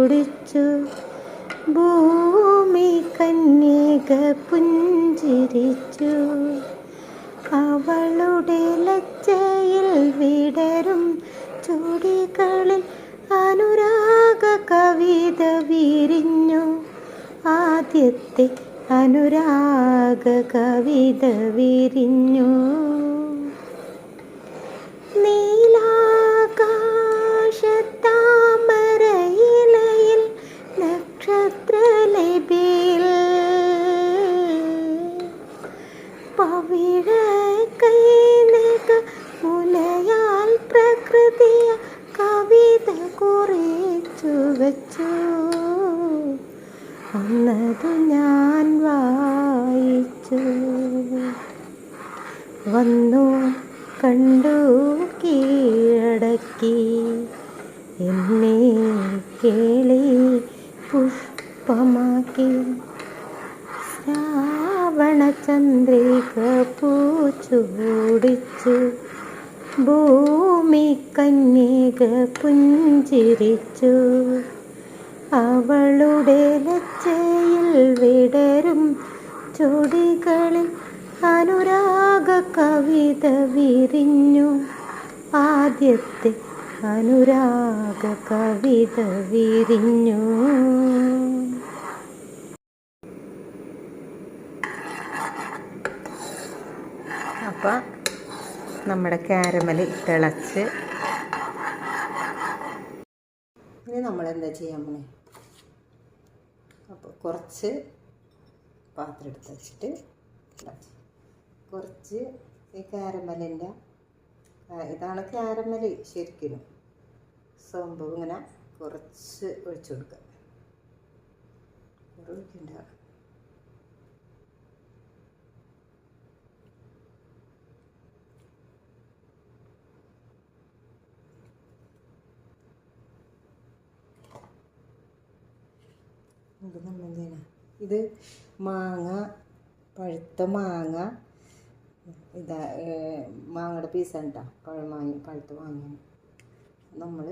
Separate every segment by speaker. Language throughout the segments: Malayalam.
Speaker 1: ചൂടിച്ചു. ഭൂമി കന്യക പുഞ്ചിരിച്ചു. അവളുടെ ലജ്ജയിൽ വിടരും ചുടികളിൽ അനുരാഗ കവിത വിരിഞ്ഞു. ആദ്യത്തെ അനുരാഗ കവിത വിരിഞ്ഞു. നീലാകാശത്താമരയിലയിൽ നക്ഷത്രലിപിയിൽ പവിഴ കൈനക മുലയാൽ പ്രകൃതിയ കവിത കുറിച്ചു വച്ചു. അന്നതു ഞാൻ വായിച്ചു. വന്നു കണ്ടു കീഴടക്കി എന്നെ കേളി പുഷ്പമാക്കി. ശ്രാവണചന്ദ്രിക പൂച്ചൂടിച്ചു. ഭൂമി കന്യക പുഞ്ചിരിച്ചു. അവളുടെ ലജ്ജയിൽ വിടരും ചുടികളിൽ അനുരാഗ കവിത വിരിഞ്ഞു. ആദ്യത്തെ അനുരാഗ കവിത വിരിഞ്ഞു. അപ്പം നമ്മുടെ കാരമൽ തിളച്ച് ഇനി നമ്മളെന്താ ചെയ്യാൻ പോണേ? അപ്പോൾ കുറച്ച് പാത്രം എടുത്ത് വെച്ചിട്ട് കുറച്ച് ഈ കാരമലിൻ്റെ ഇതാണ് കാരമൽ ശരിക്കും സംഭവം. ഇങ്ങനെ കുറച്ച് ഒഴിച്ചു കൊടുക്കുക. ഒഴിക്കണ്ട. ഇത് നമ്മൾ എന്ത് ചെയ്യണം? ഇത് മാങ്ങ, പഴുത്ത മാങ്ങ, ഇതാ മാങ്ങയുടെ പീസാണ് കേട്ടോ. പഴുത്ത മാങ്ങ നമ്മൾ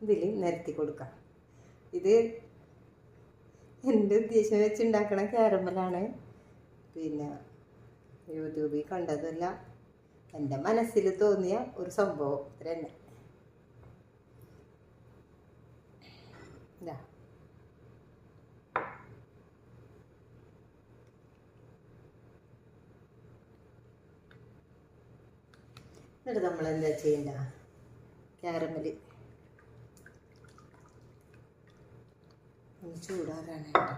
Speaker 1: ഇതിൽ നിരത്തി കൊടുക്കാം. ഇത് എൻ്റെ ഉദ്ദേശം വെച്ചുണ്ടാക്കണ കാരമലാണ്. പിന്നെ യൂട്യൂബിൽ കണ്ടതല്ല, എൻ്റെ മനസ്സിൽ തോന്നിയ ഒരു സംഭവം. ഇത്ര തന്നെ. ഇതാ എന്നിട്ട് നമ്മൾ എന്താ ചെയ്യണ്ട? കാരമൽ ഒന്ന് ചൂടാറാനായിട്ട്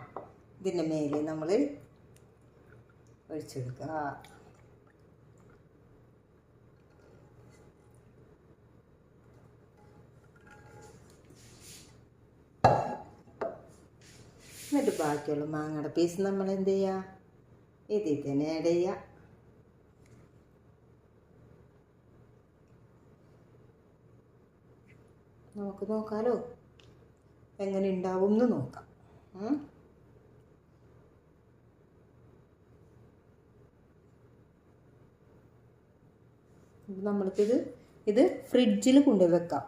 Speaker 1: ഇതിൻ്റെ മേലെ നമ്മൾ ഒഴിച്ചെടുക്കുക. എന്നിട്ട് ബാക്കിയുള്ള മാങ്ങയുടെ പീസ് നമ്മൾ എന്ത് ചെയ്യുക? ഇതിൽ തന്നെ ആഡ് ചെയ്യുക. നമുക്ക് നോക്കാമല്ലോ എങ്ങനെ ഉണ്ടാവും എന്ന് നോക്കാം. നമ്മൾക്കിത് ഫ്രിഡ്ജിൽ കൊണ്ടുപോയി വെക്കാം.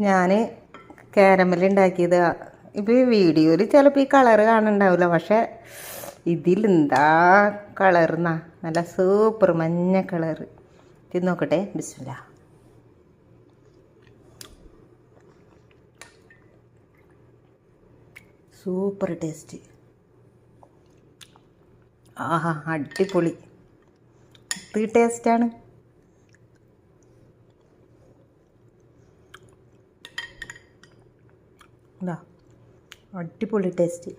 Speaker 1: ഞാൻ കാരമൽ ഉണ്ടാക്കിയത് ഇപ്പോൾ വീഡിയോയിൽ ചിലപ്പോൾ ഈ കളറ് കാണുന്നുണ്ടാവില്ല, പക്ഷേ ഇതിലെന്താ കളർന്നാ നല്ല സൂപ്പർ മഞ്ഞ കളറ്. ഇത് നോക്കട്ടെ. ബിസ്മില്ലാ. Super taste. ആഹാ, അടിപൊളി. ഇത് ടേസ്റ്റാണ്. അടിപൊളി ടേസ്റ്റ്.